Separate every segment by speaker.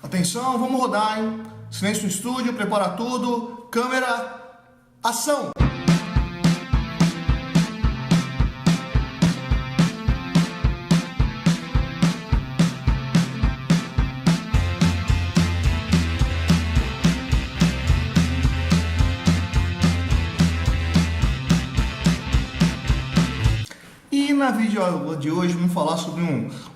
Speaker 1: Atenção, vamos rodar, hein? Silêncio no estúdio, prepara tudo, câmera, ação! E na videoaula de hoje vamos falar sobre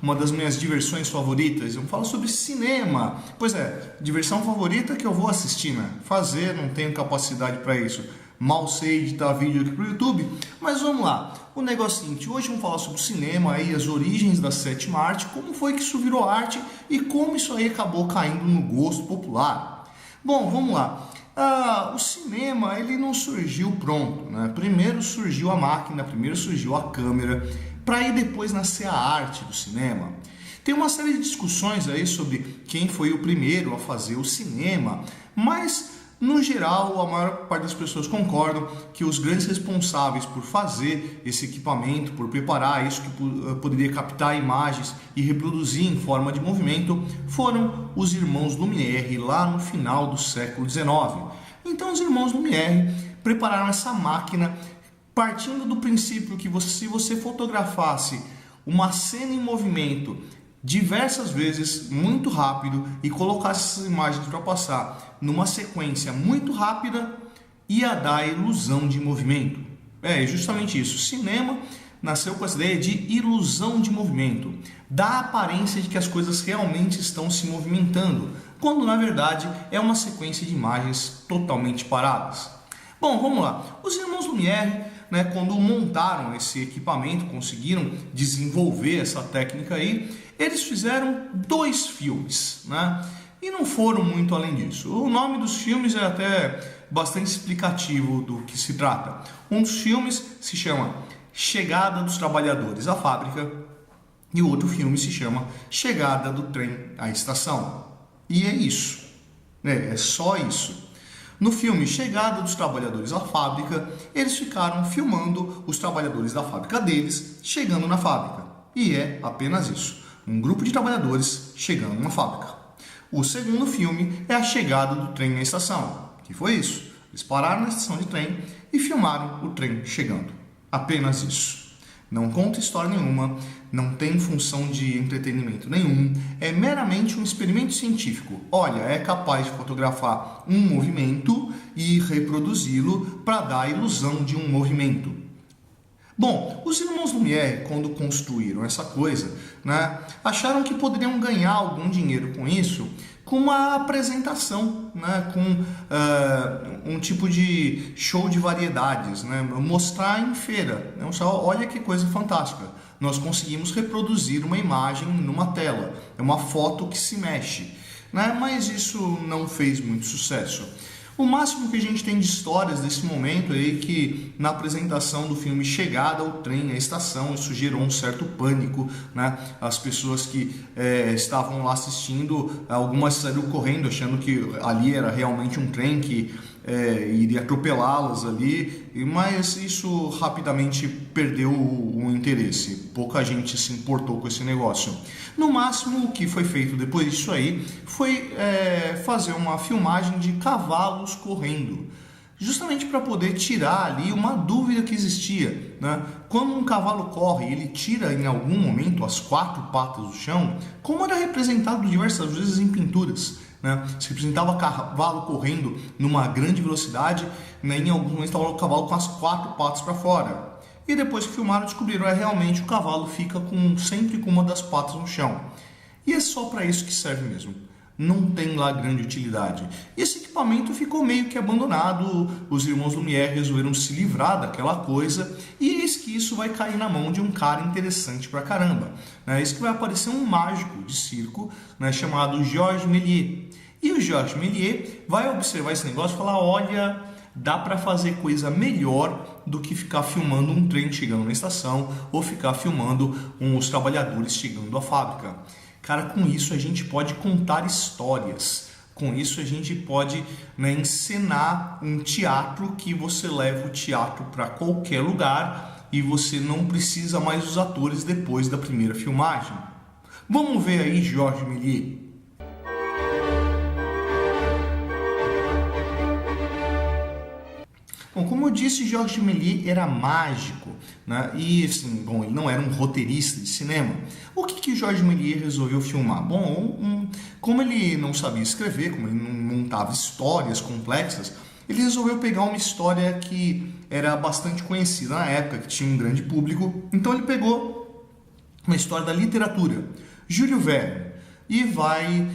Speaker 1: uma das minhas diversões favoritas. Vamos falar sobre cinema. Pois é, diversão favorita que eu vou assistir, né? Fazer, não tenho capacidade para isso. Mal sei editar vídeo aqui pro YouTube. Mas vamos lá. O negócio é o seguinte, hoje vamos falar sobre cinema, aí, as origens da sétima arte, como foi que isso virou arte e como isso aí acabou caindo no gosto popular. Bom, vamos lá. O cinema, ele não surgiu pronto, né? Primeiro surgiu a máquina, primeiro surgiu a câmera, para aí depois nascer a arte do cinema. Tem uma série de discussões aí sobre quem foi o primeiro a fazer o cinema, mas no geral a maior parte das pessoas concordam que os grandes responsáveis por fazer esse equipamento, por preparar isso que poderia captar imagens e reproduzir em forma de movimento, foram os irmãos Lumière lá no final do século XIX. Então os irmãos Lumière prepararam essa máquina partindo do princípio que se você fotografasse uma cena em movimento diversas vezes, muito rápido, e colocasse essas imagens para passar numa sequência muito rápida, ia dar a ilusão de movimento. É justamente isso. O cinema nasceu com essa ideia de ilusão de movimento, dá a aparência de que as coisas realmente estão se movimentando, quando na verdade é uma sequência de imagens totalmente paradas. Bom, vamos lá. Os irmãos Lumière, quando montaram esse equipamento, conseguiram desenvolver essa técnica aí, eles fizeram 2 filmes, e não foram muito além disso. O nome dos filmes é até bastante explicativo do que se trata. Um dos filmes se chama Chegada dos Trabalhadores à Fábrica e o outro filme se chama Chegada do Trem à Estação. E é isso, é só isso. No filme Chegada dos Trabalhadores à Fábrica, eles ficaram filmando os trabalhadores da fábrica deles chegando na fábrica. E é apenas isso, um grupo de trabalhadores chegando na fábrica. O segundo filme é a Chegada do Trem à Estação, que foi isso. Eles pararam na estação de trem e filmaram o trem chegando. Apenas isso. Não conta história nenhuma, não tem função de entretenimento nenhum, é meramente um experimento científico. Olha, é capaz de fotografar um movimento e reproduzi-lo para dar a ilusão de um movimento. Bom, os irmãos Lumière, quando construíram essa coisa, acharam que poderiam ganhar algum dinheiro com isso, com uma apresentação, com um tipo de show de variedades, mostrar em feira. Olha que coisa fantástica, nós conseguimos reproduzir uma imagem numa tela, é uma foto que se mexe, mas isso não fez muito sucesso. O máximo que a gente tem de histórias desse momento é que na apresentação do filme Chegada ao Trem à Estação, isso gerou um certo pânico, As pessoas que estavam lá assistindo, algumas saíram correndo achando que ali era realmente um trem que iria atropelá-las ali, mas isso rapidamente perdeu o interesse. Pouca gente se importou com esse negócio. No máximo, o que foi feito depois disso aí foi fazer uma filmagem de cavalos correndo, justamente para poder tirar ali uma dúvida que existia, Quando um cavalo corre, ele tira em algum momento as 4 patas do chão, como era representado diversas vezes em pinturas. Se representava cavalo correndo numa grande velocidade, em algum momento estava o cavalo com as 4 patas para fora. E depois que filmaram, descobriram que realmente o cavalo fica sempre com uma das patas no chão. E é só para isso que serve mesmo. Não tem lá grande utilidade. E esse equipamento ficou meio que abandonado, os irmãos Lumière resolveram se livrar daquela coisa, e eis que isso vai cair na mão de um cara interessante pra caramba. Eis que vai aparecer um mágico de circo, chamado Georges Méliès. E o Georges Méliès vai observar esse negócio e falar, olha, dá para fazer coisa melhor do que ficar filmando um trem chegando na estação ou ficar filmando os trabalhadores chegando à fábrica. Cara, com isso a gente pode contar histórias, com isso a gente pode encenar um teatro que você leva o teatro para qualquer lugar e você não precisa mais dos atores depois da primeira filmagem. Vamos ver aí Georges Méliès. eu disse, Georges Méliès era mágico, né? E assim, bom, ele não era um roteirista de cinema. O que Georges Méliès resolveu filmar? Bom, como ele não sabia escrever, como ele não montava histórias complexas, ele resolveu pegar uma história que era bastante conhecida na época, que tinha um grande público. Então ele pegou uma história da literatura, Júlio Verne, e vai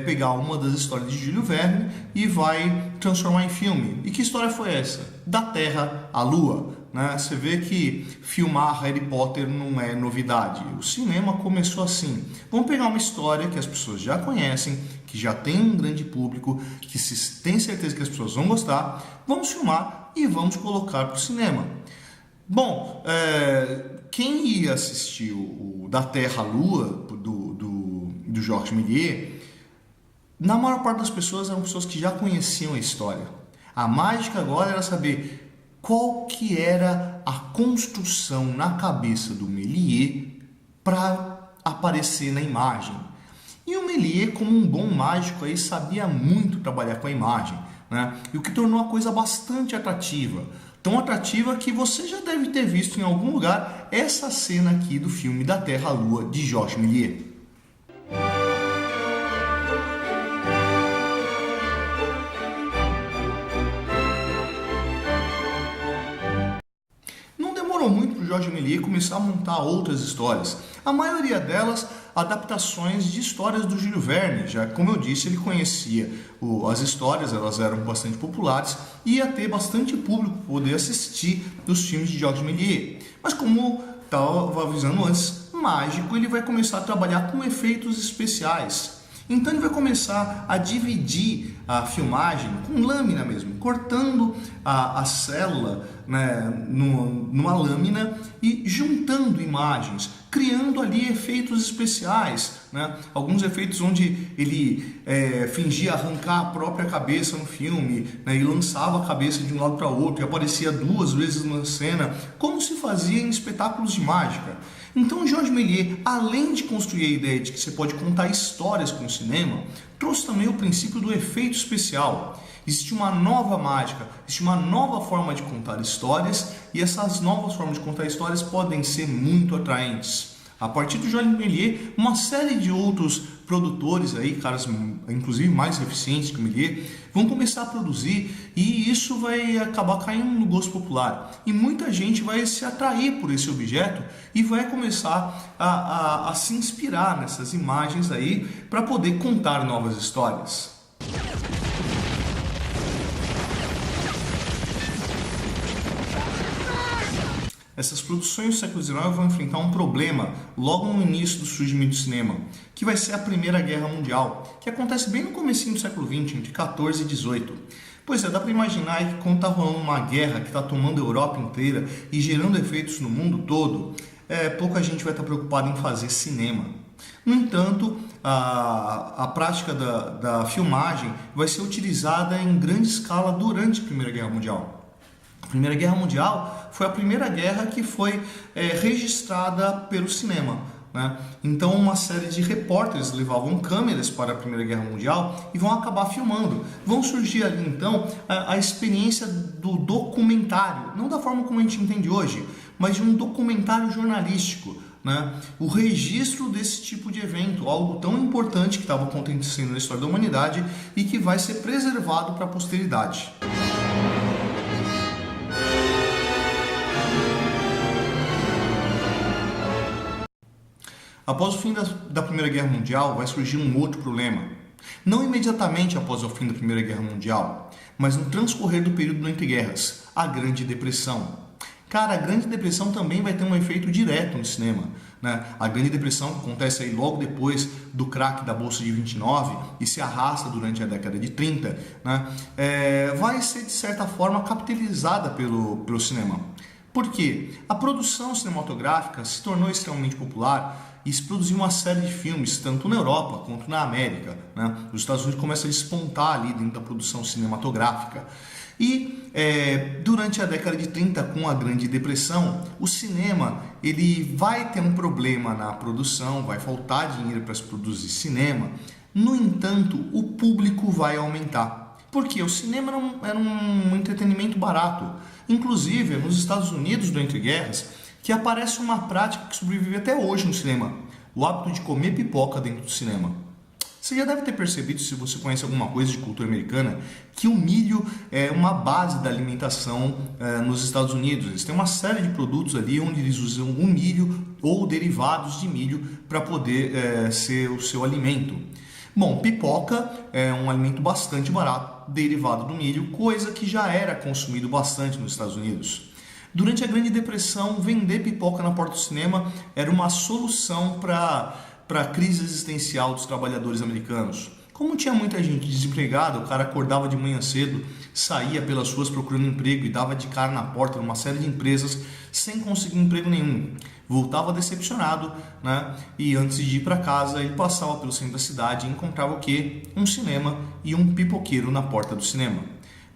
Speaker 1: pegar uma das histórias de Júlio Verne e vai transformar em filme. E que história foi essa? Da Terra à Lua. Né? Você vê que filmar Harry Potter não é novidade. O cinema começou assim. Vamos pegar uma história que as pessoas já conhecem, que já tem um grande público, que se tem certeza que as pessoas vão gostar, vamos filmar e vamos colocar para o cinema. Bom, quem ia assistir o Da Terra à Lua, do Georges Méliès, na maior parte das pessoas eram pessoas que já conheciam a história. A mágica agora era saber qual que era a construção na cabeça do Méliès para aparecer na imagem. E o Méliès, como um bom mágico, aí, sabia muito trabalhar com a imagem, né? E o que tornou a coisa bastante atrativa. Tão atrativa que você já deve ter visto em algum lugar essa cena aqui do filme Da Terra à Lua, de Georges Méliès. Muito para o Georges Méliès começar a montar outras histórias. A maioria delas adaptações de histórias do Júlio Verne. Já como eu disse, ele conhecia as histórias, elas eram bastante populares e ia ter bastante público para poder assistir os filmes de Georges Méliès. Mas como estava avisando antes, mágico, ele vai começar a trabalhar com efeitos especiais. Então ele vai começar a dividir a filmagem com lâmina mesmo, cortando a célula, né, numa lâmina e juntando imagens, criando ali efeitos especiais, né? Alguns efeitos onde ele fingia arrancar a própria cabeça no filme, né, e lançava a cabeça de um lado para outro e aparecia 2 vezes na cena, como se fazia em espetáculos de mágica. Então Georges Méliès, além de construir a ideia de que você pode contar histórias com o cinema, trouxe também o princípio do efeito especial. Existe uma nova mágica, existe uma nova forma de contar histórias e essas novas formas de contar histórias podem ser muito atraentes. A partir do Georges Méliès, uma série de outros produtores aí, caras inclusive mais eficientes que o Méliès, vão começar a produzir e isso vai acabar caindo no gosto popular. E muita gente vai se atrair por esse objeto e vai começar a se inspirar nessas imagens aí para poder contar novas histórias. Essas produções do século XIX vão enfrentar um problema logo no início do surgimento do cinema, que vai ser a Primeira Guerra Mundial, que acontece bem no comecinho do século XX, entre 14 e 18. Pois é, dá para imaginar que quando está rolando uma guerra que está tomando a Europa inteira e gerando efeitos no mundo todo, pouca gente vai estar preocupada em fazer cinema. No entanto, a prática da filmagem vai ser utilizada em grande escala durante a Primeira Guerra Mundial. A Primeira Guerra Mundial foi a primeira guerra que foi registrada pelo cinema, né? Então uma série de repórteres levavam câmeras para a Primeira Guerra Mundial e vão acabar filmando. Vão surgir ali então a experiência do documentário, não da forma como a gente entende hoje, mas de um documentário jornalístico, né? O registro desse tipo de evento, algo tão importante que estava acontecendo na história da humanidade e que vai ser preservado para a posteridade. Após o fim da Primeira Guerra Mundial, vai surgir um outro problema. Não imediatamente após o fim da Primeira Guerra Mundial, mas no transcorrer do período entre guerras, a Grande Depressão. Cara, a Grande Depressão também vai ter um efeito direto no cinema, né? A Grande Depressão, que acontece aí logo depois do crack da Bolsa de 29 e se arrasta durante a década de 30, né? Vai ser, de certa forma, capitalizada pelo cinema. Por quê? A produção cinematográfica se tornou extremamente popular e se produziu uma série de filmes, tanto na Europa quanto na América, né? Os Estados Unidos começam a despontar ali dentro da produção cinematográfica. E durante a década de 30, com a Grande Depressão, o cinema ele vai ter um problema na produção, vai faltar dinheiro para se produzir cinema. No entanto, o público vai aumentar. Porque o cinema era um entretenimento barato. Inclusive, é nos Estados Unidos, durante guerras, que aparece uma prática que sobrevive até hoje no cinema. O hábito de comer pipoca dentro do cinema. Você já deve ter percebido, se você conhece alguma coisa de cultura americana, que o milho é uma base da alimentação nos Estados Unidos. Eles têm uma série de produtos ali onde eles usam o milho ou derivados de milho para poder ser o seu alimento. Bom, pipoca é um alimento bastante barato, derivado do milho, coisa que já era consumido bastante nos Estados Unidos. Durante a Grande Depressão, vender pipoca na porta do cinema era uma solução para a crise existencial dos trabalhadores americanos. Como tinha muita gente desempregada, o cara acordava de manhã cedo, saía pelas ruas procurando emprego e dava de cara na porta de uma série de empresas sem conseguir emprego nenhum. Voltava decepcionado, né? E antes de ir para casa, ele passava pelo centro da cidade e encontrava o quê? Um cinema e um pipoqueiro na porta do cinema.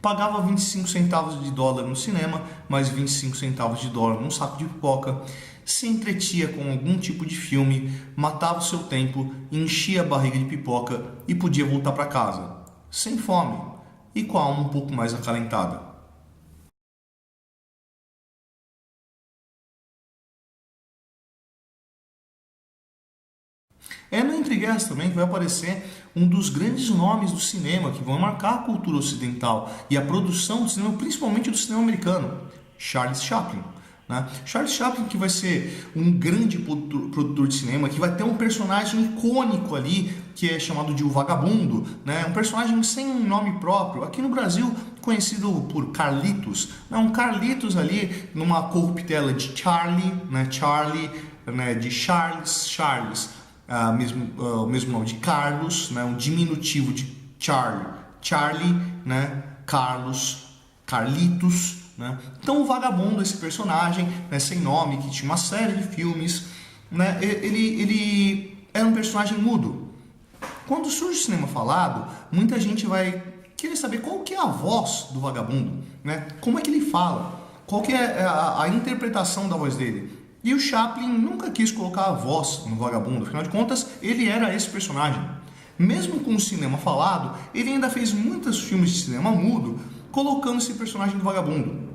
Speaker 1: Pagava 25 centavos de dólar no cinema, mais 25 centavos de dólar num saco de pipoca, se entretia com algum tipo de filme, matava o seu tempo, enchia a barriga de pipoca e podia voltar para casa, sem fome e com a alma um pouco mais acalentada. É no Entre Guerras também que vai aparecer um dos grandes nomes do cinema que vão marcar a cultura ocidental e a produção do cinema, principalmente do cinema americano, Charles Chaplin. Né? Charles Chaplin, que vai ser um grande produtor de cinema, que vai ter um personagem icônico ali, que é chamado de O Vagabundo, né? Um personagem sem um nome próprio, aqui no Brasil conhecido por Carlitos, né? Um Carlitos ali numa corruptela de Charlie, né? Charlie, né? De Charles, o mesmo nome de Carlos, né? Um diminutivo de Charlie, né? Carlitos, né? Então o Vagabundo, esse personagem, né, sem nome, que tinha uma série de filmes, né, ele era um personagem mudo. Quando surge o cinema falado, muita gente vai querer saber qual que é a voz do Vagabundo, né? Como é que ele fala, qual que é a interpretação da voz dele. E o Chaplin nunca quis colocar a voz no Vagabundo, afinal de contas ele era esse personagem. Mesmo com o cinema falado, ele ainda fez muitos filmes de cinema mudo, colocando esse personagem do Vagabundo.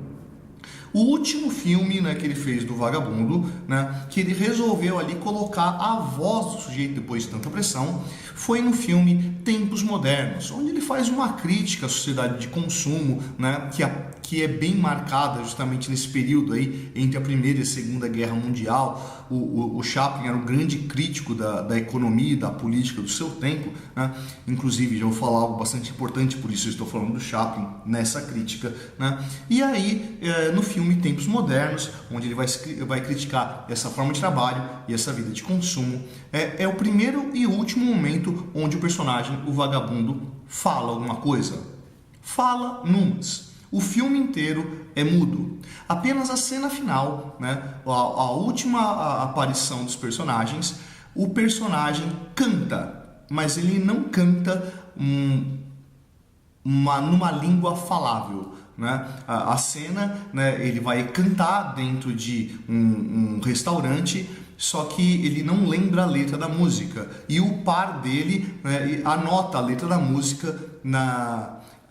Speaker 1: O último filme, né, que ele fez do Vagabundo, né, que ele resolveu ali colocar a voz do sujeito depois de tanta pressão, foi no filme Tempos Modernos, onde ele faz uma crítica à sociedade de consumo, né, que é bem marcada justamente nesse período aí entre a Primeira e a Segunda Guerra Mundial. O Chaplin era um grande crítico da economia e da política do seu tempo, né? Inclusive, já vou falar algo bastante importante, por isso eu estou falando do Chaplin nessa crítica, né? E aí, no filme Tempos Modernos, onde ele vai criticar essa forma de trabalho e essa vida de consumo, é o primeiro e último momento onde o personagem, o Vagabundo, fala alguma coisa. Fala numas. O filme inteiro é mudo. Apenas a cena final, né, a última aparição dos personagens, o personagem canta, mas ele não canta numa língua falável. Né? A cena, né, ele vai cantar dentro de um restaurante, só que ele não lembra a letra da música. E o par dele, né, anota a letra da música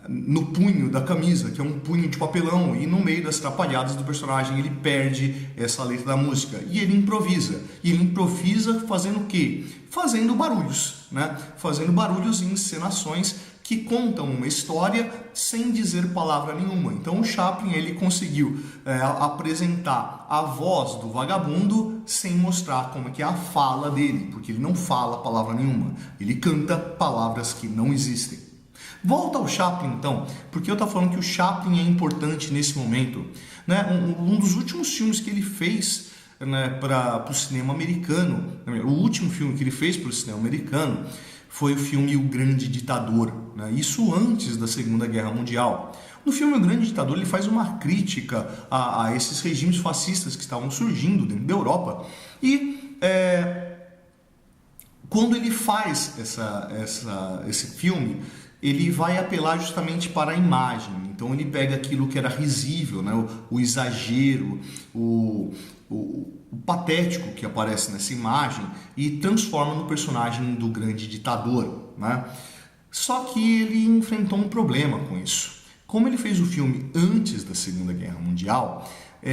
Speaker 1: no punho da camisa, que é um punho de papelão, e no meio das atrapalhadas do personagem ele perde essa letra da música e ele improvisa. E ele improvisa fazendo o quê? Fazendo barulhos, né? Fazendo barulhos e encenações que contam uma história sem dizer palavra nenhuma. Então o Chaplin ele conseguiu apresentar a voz do Vagabundo sem mostrar como é que é a fala dele, porque ele não fala palavra nenhuma, ele canta palavras que não existem. Volta ao Chaplin então, porque eu estou falando que o Chaplin é importante nesse momento, né? Um dos últimos filmes que ele fez, né, para o cinema americano, o último filme que ele fez para o cinema americano foi o filme O Grande Ditador, né? Isso antes da Segunda Guerra Mundial. No filme O Grande Ditador ele faz uma crítica a esses regimes fascistas que estavam surgindo dentro da Europa e quando ele faz esse filme, ele vai apelar justamente para a imagem. Então ele pega aquilo que era risível, né? O exagero, o patético que aparece nessa imagem e transforma no personagem do grande ditador, né? Só que ele enfrentou um problema com isso. Como ele fez o filme antes da Segunda Guerra Mundial,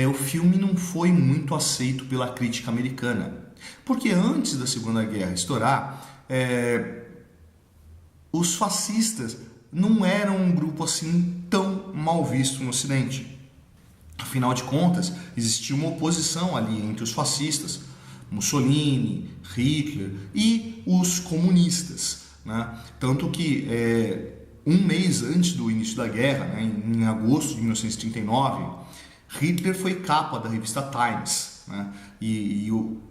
Speaker 1: o filme não foi muito aceito pela crítica americana. Porque antes da Segunda Guerra estourar, os fascistas não eram um grupo assim tão mal visto no Ocidente. Afinal de contas, existia uma oposição ali entre os fascistas, Mussolini, Hitler e os comunistas, né? Tanto que um mês antes do início da guerra, né, em agosto de 1939, Hitler foi capa da revista Times, né?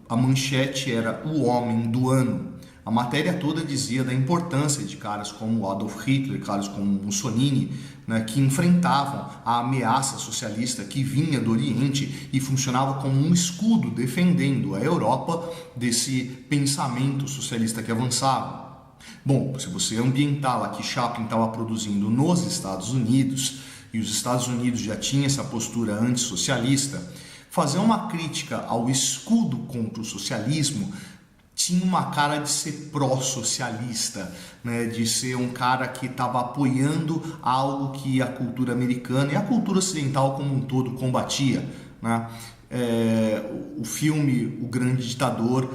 Speaker 1: A manchete era "O Homem do Ano". A matéria toda dizia da importância de caras como Adolf Hitler, caras como Mussolini, né, que enfrentavam a ameaça socialista que vinha do Oriente e funcionava como um escudo defendendo a Europa desse pensamento socialista que avançava. Bom, se você ambientar lá que Chaplin estava produzindo nos Estados Unidos, e os Estados Unidos já tinham essa postura antissocialista, fazer uma crítica ao escudo contra o socialismo tinha uma cara de ser pró-socialista, né? De ser um cara que estava apoiando algo que a cultura americana e a cultura ocidental como um todo combatia, né? O filme O Grande Ditador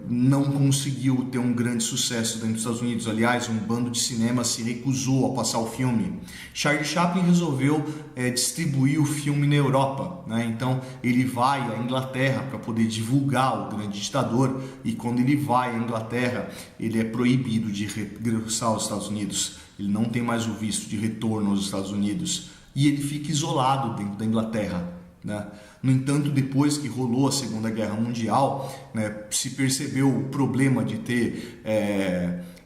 Speaker 1: não conseguiu ter um grande sucesso dentro dos Estados Unidos. Aliás, um bando de cinema se recusou a passar o filme. Charlie Chaplin resolveu distribuir o filme na Europa, né? Então ele vai à Inglaterra para poder divulgar O Grande Ditador, e quando ele vai à Inglaterra, ele é proibido de regressar aos Estados Unidos. Ele não tem mais o visto de retorno aos Estados Unidos e ele fica isolado dentro da Inglaterra, né? No entanto, depois que rolou a Segunda Guerra Mundial, né, se percebeu o problema de ter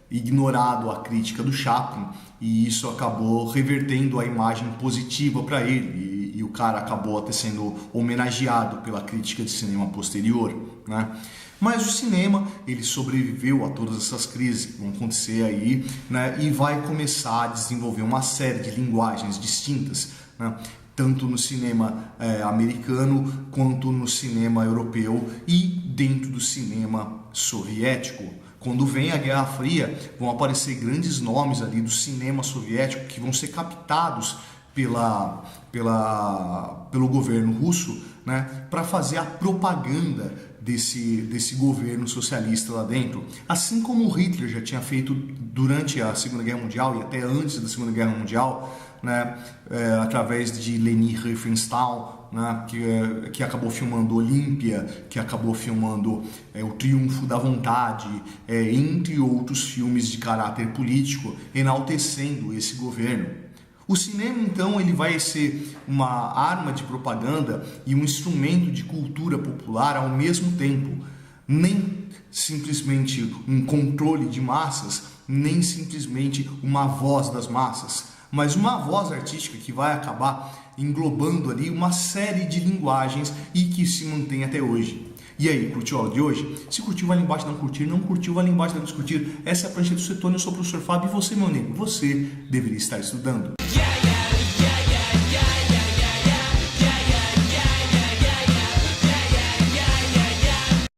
Speaker 1: ignorado a crítica do Chaplin, e isso acabou revertendo a imagem positiva para ele, e o cara acabou até sendo homenageado pela crítica de cinema posterior, né? Mas o cinema, ele sobreviveu a todas essas crises que vão acontecer aí, né, e vai começar a desenvolver uma série de linguagens distintas, né? Tanto no cinema americano quanto no cinema europeu e dentro do cinema soviético. Quando vem a Guerra Fria, vão aparecer grandes nomes ali do cinema soviético que vão ser captados pelo governo russo, né, para fazer a propaganda desse governo socialista lá dentro. Assim como o Hitler já tinha feito durante a Segunda Guerra Mundial e até antes da Segunda Guerra Mundial, né, através de Leni Riefenstahl, né, que acabou filmando Olímpia, que acabou filmando O Triunfo da Vontade, entre outros filmes de caráter político, enaltecendo esse governo. O cinema, então, ele vai ser uma arma de propaganda e um instrumento de cultura popular ao mesmo tempo. Nem simplesmente um controle de massas, nem simplesmente uma voz das massas, mas uma voz artística que vai acabar englobando ali uma série de linguagens e que se mantém até hoje. E aí, curtiu a aula de hoje? Se curtiu, vai lá embaixo, não curtir. Não curtiu, vai lá embaixo, não discutir. Essa é a prancha do setor. Eu sou o professor Fábio e você, meu amigo, você deveria estar estudando.